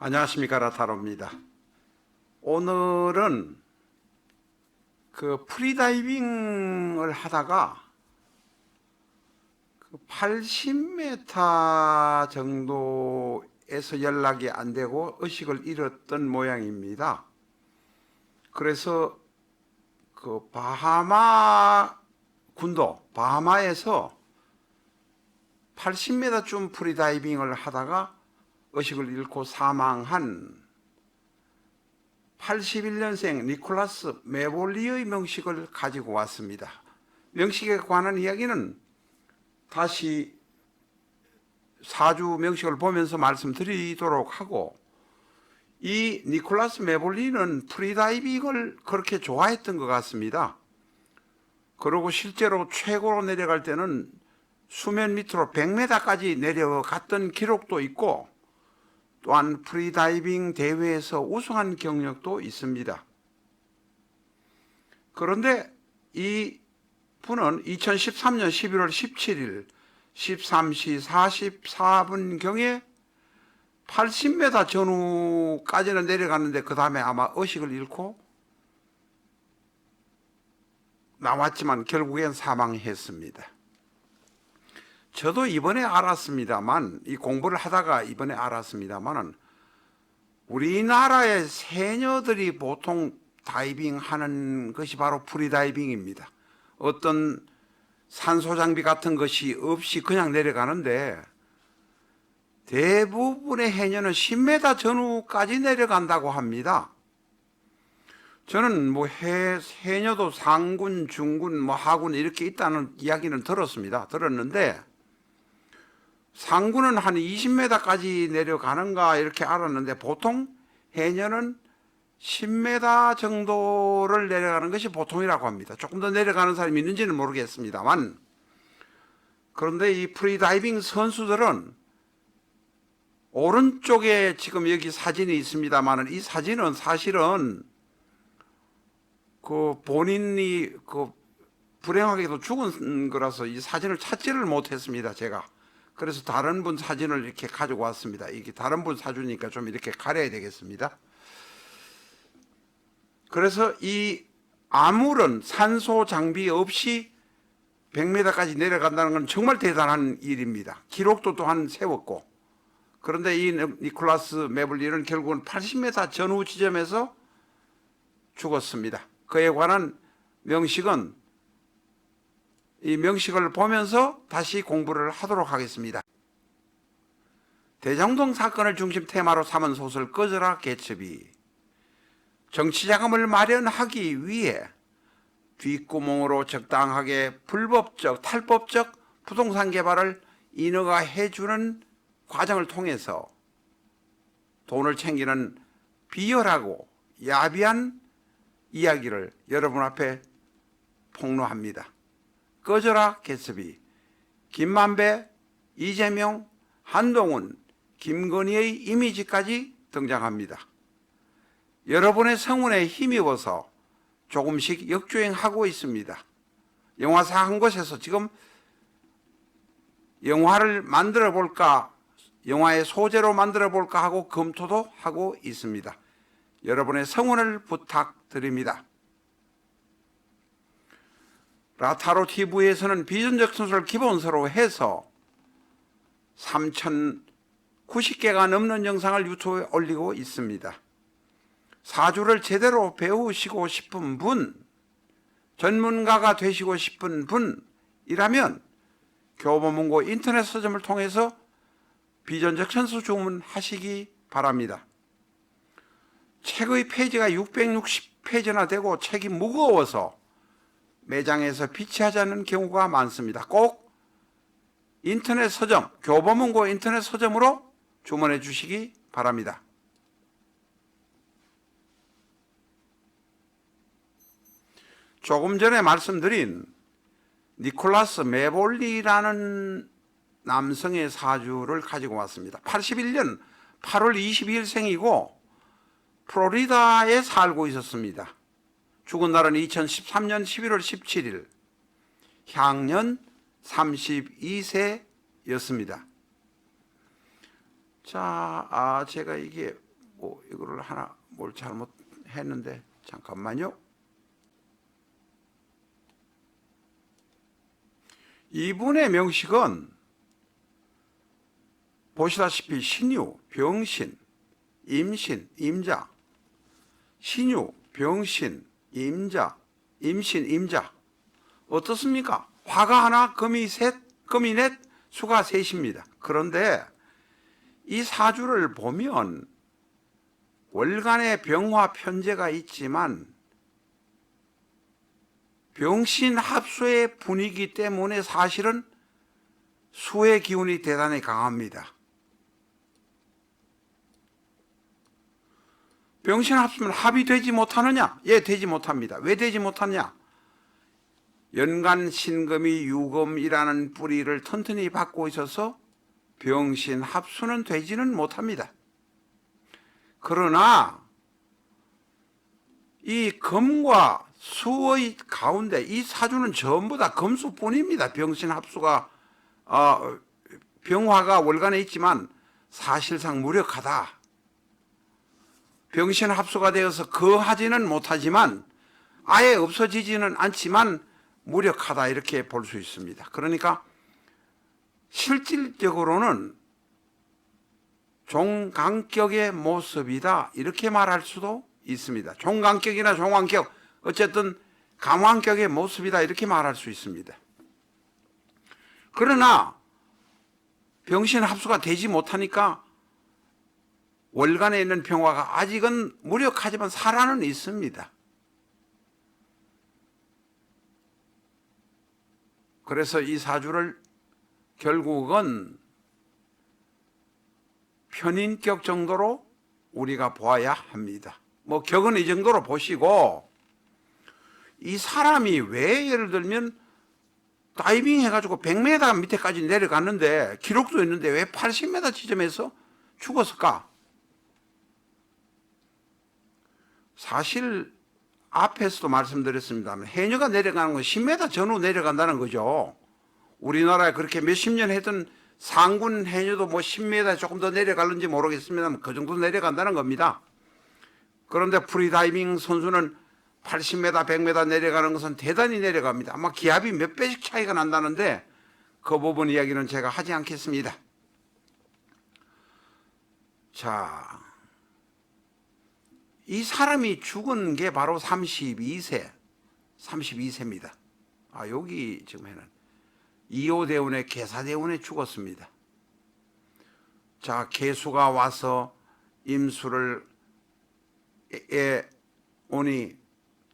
안녕하십니까, 라타로입니다. 오늘은 그 프리다이빙을 하다가 80m 정도에서 연락이 안 되고 의식을 잃었던 모양입니다. 그래서 그 바하마 군도 바하마에서 80m쯤 프리다이빙을 하다가 의식을 잃고 사망한 81년생 니콜라스 메볼리의 명식을 가지고 왔습니다. 명식에 관한 이야기는 다시 사주 명식을 보면서 말씀드리도록 하고, 이 니콜라스 메볼리는 프리다이빙을 그렇게 좋아했던 것 같습니다. 그리고 실제로 최고로 내려갈 때는 수면 밑으로 100m까지 내려갔던 기록도 있고, 또한 프리다이빙 대회에서 우승한 경력도 있습니다. 그런데 이 분은 2013년 11월 17일 13시 44분경에 80m 전후까지는 내려갔는데 그 다음에 아마 의식을 잃고 나왔지만 결국엔 사망했습니다. 저도 이번에 알았습니다만, 이 공부를 하다가 이번에 알았습니다만은, 우리나라의 새녀들이 보통 다이빙 하는 것이 바로 프리다이빙입니다. 어떤 산소 장비 같은 것이 없이 그냥 내려가는데, 대부분의 해녀는 10m 전후까지 내려간다고 합니다. 저는 해녀도 상군, 중군, 하군 이렇게 있다는 이야기는 들었는데, 상군은 한 20m까지 내려가는가 이렇게 알았는데, 보통 해녀는 10m 정도를 내려가는 것이 보통이라고 합니다. 조금 더 내려가는 사람이 있는지는 모르겠습니다만, 그런데 이 프리다이빙 선수들은 오른쪽에 지금 여기 사진이 있습니다만, 이 사진은 사실은 그 본인이 불행하게도 죽은 거라서 이 사진을 찾지를 못했습니다, 제가. 그래서 다른 분 사진을 이렇게 가지고 왔습니다. 이게 다른 분 사주니까 좀 이렇게 가려야 되겠습니다. 그래서 이 아무런 산소 장비 없이 100m까지 내려간다는 건 정말 대단한 일입니다. 기록도 또한 세웠고. 그런데 이 니콜라스 메블리는 결국은 80m 전후 지점에서 죽었습니다. 그에 관한 명식은 이 명식을 보면서 다시 공부를 하도록 하겠습니다. 대장동 사건을 중심 테마로 삼은 소설 꺼져라 개첩이 정치자금을 마련하기 위해 뒷구멍으로 적당하게 불법적, 탈법적 부동산 개발을 인허가 해주는 과정을 통해서 돈을 챙기는 비열하고 야비한 이야기를 여러분 앞에 폭로합니다. 꺼져라 개첩이 김만배, 이재명, 한동훈, 김건희의 이미지까지 등장합니다. 여러분의 성운에 힘입어서 조금씩 역주행하고 있습니다. 영화사 한 곳에서 지금 영화를 만들어 볼까, 영화의 소재로 만들어 볼까 하고 검토도 하고 있습니다. 여러분의 성원을 부탁드립니다. 라타로 TV에서는 비전적 순서를 기본서로 해서 3,090개가 넘는 영상을 유튜브에 올리고 있습니다. 사주를 제대로 배우시고 싶은 분, 전문가가 되시고 싶은 분이라면 교보문고 인터넷 서점을 통해서 비전적 천수 주문하시기 바랍니다. 책의 페이지가 660페이지나 되고 책이 무거워서 매장에서 비치하지 않는 경우가 많습니다. 꼭 인터넷 서점, 교보문고 인터넷 서점으로 주문해 주시기 바랍니다. 조금 전에 말씀드린 니콜라스 메볼리라는 남성의 사주를 가지고 왔습니다. 81년 8월 22일생이고 플로리다에 살고 있었습니다. 죽은 날은 2013년 11월 17일, 향년 32세였습니다. 자, 제가 이게 이거를 하나 뭘 잘못했는데 잠깐만요. 2분의 명식은 보시다시피 신유, 병신, 임신, 임자, 신유, 병신, 임자, 임신, 임자 어떻습니까? 화가 하나, 금이 셋, 금이 넷, 수가 셋입니다. 그런데 이 사주를 보면 월간에 병화 편제가 있지만 병신 합수의 분위기 때문에 사실은 수의 기운이 대단히 강합니다. 병신 합수면 합이 되지 못하느냐? 예, 되지 못합니다. 왜 되지 못하느냐? 연간 신금이 유금이라는 뿌리를 튼튼히 받고 있어서 병신 합수는 되지는 못합니다. 그러나 이 금과 수의 가운데 이 사주는 전부 다 금수뿐입니다. 병신 합수가 병화가 월간에 있지만 사실상 무력하다. 병신 합수가 되어서 거하지는 못하지만 아예 없어지지는 않지만 무력하다 이렇게 볼 수 있습니다. 그러니까 실질적으로는 종강격의 모습이다 이렇게 말할 수도 있습니다. 종강격이나 종왕격 어쨌든 강왕격의 모습이다 이렇게 말할 수 있습니다. 그러나 병신 합수가 되지 못하니까 월간에 있는 병화가 아직은 무력하지만 살아는 있습니다. 그래서 이 사주를 결국은 편인격 정도로 우리가 보아야 합니다. 뭐 격은 이 정도로 보시고 이 사람이 왜 예를 들면 다이빙 해가지고 100m 밑에까지 내려갔는데 기록도 있는데 왜 80m 지점에서 죽었을까? 사실 앞에서도 말씀드렸습니다만 해녀가 내려가는 건 10m 전후 내려간다는 거죠. 우리나라에 그렇게 몇십 년 했던 상군 해녀도 뭐 10m 조금 더 내려갈는지 모르겠습니다만 그 정도 내려간다는 겁니다. 그런데 프리다이빙 선수는 80m, 100m 내려가는 것은 대단히 내려갑니다. 아마 기압이 몇 배씩 차이가 난다는데 그 부분 이야기는 제가 하지 않겠습니다. 자, 이 사람이 죽은 게 바로 32세입니다. 여기 지금 해는 이호대운의 계사대운에 죽었습니다. 자, 계수가 와서 임수를 오니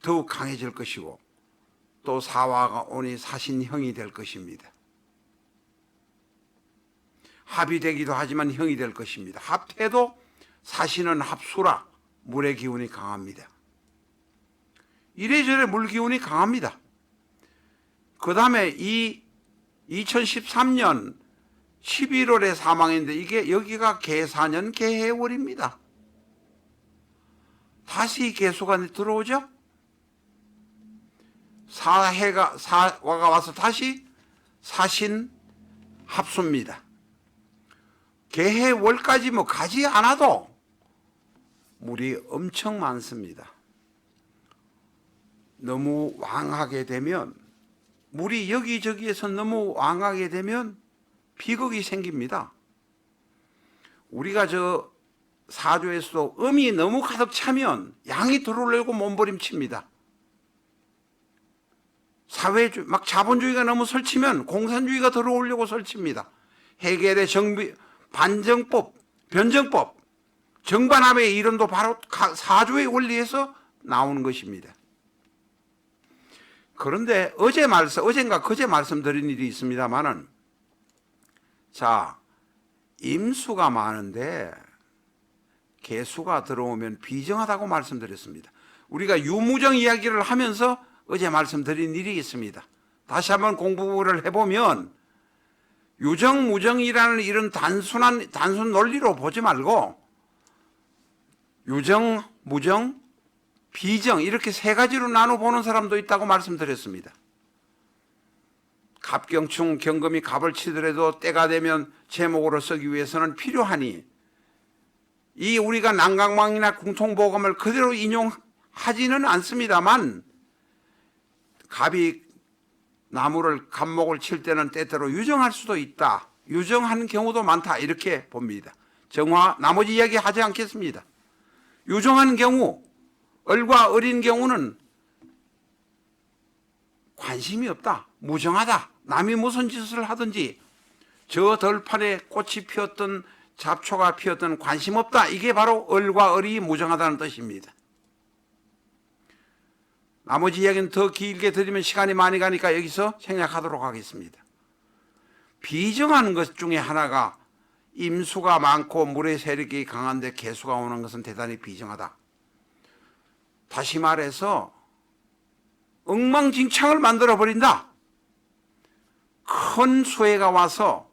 더욱 강해질 것이고 또 사화가 오니 사신형이 될 것입니다. 합이 되기도 하지만 형이 될 것입니다. 합해도 사신은 합수라 물의 기운이 강합니다. 이래저래 물 기운이 강합니다. 그 다음에 이 2013년 11월에 사망했는데 이게 여기가 계사년 계해월입니다. 다시 계수가 들어오죠. 사화가 와서 다시 사신 합수입니다. 계해월까지 뭐 가지 않아도 물이 엄청 많습니다. 너무 왕하게 되면 물이 여기저기에서 너무 왕하게 되면 비극이 생깁니다. 우리가 저 사주에서도 음이 너무 가득 차면 양이 들어오려고 몸부림칩니다. 사회주의, 막 자본주의가 너무 설치면 공산주의가 들어오려고 설칩니다. 해겔의 반정법, 변정법, 정반합의 이론도 바로 사주의 원리에서 나오는 것입니다. 그런데 어젠가 그제 말씀드린 일이 있습니다만은, 자, 임수가 많은데 개수가 들어오면 비정하다고 말씀드렸습니다. 우리가 유무정 이야기를 하면서 어제 말씀드린 일이 있습니다. 다시 한번 공부를 해보면 유정, 무정이라는 이런 단순 논리로 보지 말고 유정, 무정, 비정 이렇게 세 가지로 나눠보는 사람도 있다고 말씀드렸습니다. 갑경충 경금이 갑을 치더라도 때가 되면 제목으로 쓰기 위해서는 필요하니 이 우리가 난강망이나 궁통보감을 그대로 인용하지는 않습니다만 갑이 나무를 갑목을 칠 때는 때때로 유정할 수도 있다. 유정하는 경우도 많다. 이렇게 봅니다. 정화 나머지 이야기 하지 않겠습니다. 유정하는 경우 을과 을인 경우는 관심이 없다. 무정하다. 남이 무슨 짓을 하든지 저 들판에 꽃이 피었던 잡초가 피었던 관심 없다. 이게 바로 을과 을이 무정하다는 뜻입니다. 나머지 이야기는 더 길게 드리면 시간이 많이 가니까 여기서 생략하도록 하겠습니다. 비정하는 것 중에 하나가 임수가 많고 물의 세력이 강한데 개수가 오는 것은 대단히 비정하다. 다시 말해서 엉망진창을 만들어버린다. 큰 수해가 와서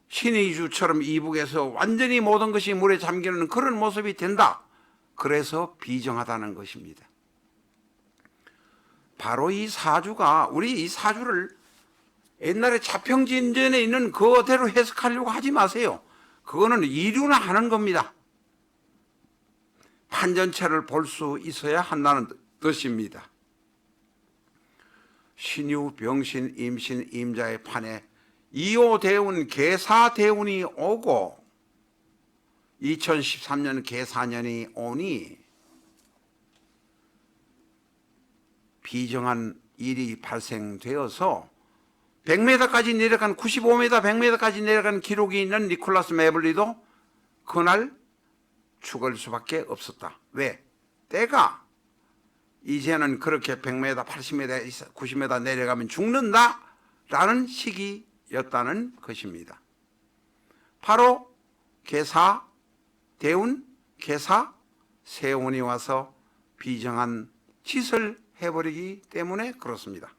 신의 주처럼 이북에서 완전히 모든 것이 물에 잠기는 그런 모습이 된다. 그래서 비정하다는 것입니다. 바로 이 사주가 우리 이 사주를 옛날에 자평진전에 있는 그대로 해석하려고 하지 마세요. 그거는 이류나 하는 겁니다. 판전체를 볼 수 있어야 한다는 뜻입니다. 신유, 병신, 임신, 임자의 판에 이오대운, 계사대운이 오고 2013년 계사년이 오니 비정한 일이 발생되어서 100m까지 내려간 95m, 100m까지 내려간 기록이 있는 니콜라스 매블리도 그날 죽을 수밖에 없었다. 왜? 때가 이제는 그렇게 100m, 80m, 90m 내려가면 죽는다라는 시기였다는 것입니다. 바로 계사, 대운, 계사, 세운이 와서 비정한 짓을 해버리기 때문에 그렇습니다.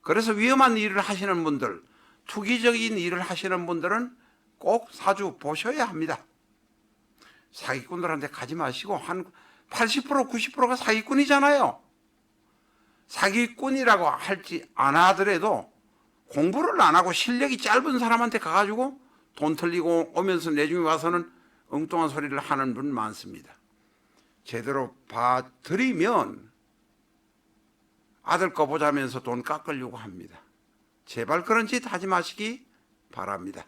그래서 위험한 일을 하시는 분들, 투기적인 일을 하시는 분들은 꼭 사주 보셔야 합니다. 사기꾼들한테 가지 마시고 한 80%, 90%가 사기꾼이잖아요. 사기꾼이라고 할지 안 하더라도 공부를 안 하고 실력이 짧은 사람한테 가가지고 돈 틀리고 오면서 내중에 와서는 엉뚱한 소리를 하는 분 많습니다. 제대로 봐드리면 아들 거 보자면서 돈 깎으려고 합니다. 제발 그런 짓 하지 마시기 바랍니다.